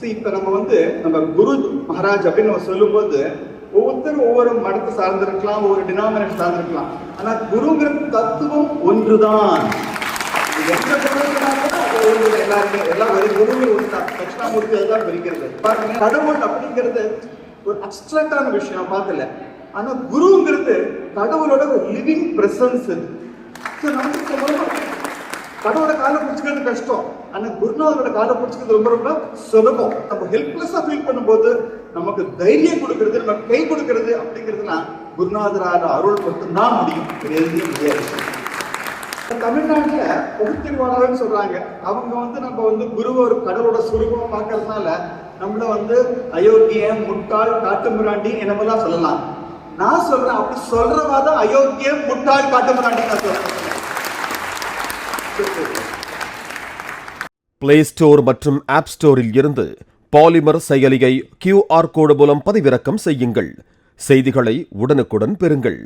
இப்ப நம்ம குரு மகாராஜ் அப்படின்னு நம்ம சொல்லும்போது ஒவ்வொருத்தரும் ஒவ்வொரு மடத்தை சார்ந்திருக்கலாம், ஒவ்வொரு டினாமினேஷன் சார்ந்திருக்கலாம். ஆனா குருங்கிற தத்துவம் ஒன்றுதான். எந்த எல்லாருமே எல்லா குருவும் ஒன்றுதான். தட்சிணாமூர்த்தி அதுதான் பிரிக்கிறது. பாருங்க, கடவுள் அப்படிங்கிறது ஒரு அப்டிராக்டான விஷயம் பார்க்கல. ஆனா குருங்கிறது கடவுளோட ஒரு லிவிங் பிரசன்ஸ். கடவுளோட காலை பிடிச்சிக்கிறது கஷ்டம், ஆனா குருநாதரோட காலை பிடிச்சிக்கிறது ரொம்ப ரொம்ப சுலபம். நம்ம ஹெல்ப்லெஸ்ஸா ஃபீல் பண்ணும்போது நமக்கு தைரியம் கொடுக்கறது, நமக்கு கை கொடுக்கறது அப்படிங்கிறதுனா குருநாதரான அருள் மட்டும்தான் முடியும், எதுவுமே முடியாது. தமிழ்நாட்டுல பகுத்தறிவாளர்கள் சொல்றாங்க, அவங்க நம்ம குருவை ஒரு கடவுளோட சுரூபமா பார்க்கறதுனால நம்மள அயோக்கியம், முட்டாள், காட்டுமிராண்டி என்னமெல்லாம் சொல்லலாம். நான் சொல்றேன், அப்படி சொல்றவாதான் அயோக்கியம், முட்டாள், காட்டுமிராண்டி நான் சொல்றேன். பிளே ஸ்டோர் மற்றும் ஆப் ஸ்டோரில் இருந்து பாலிமர் செயலியை QR கோடு மூலம் பதிவிறக்கம் செய்யுங்கள். செய்திகளை உடனுக்குடன் பெறுங்கள்.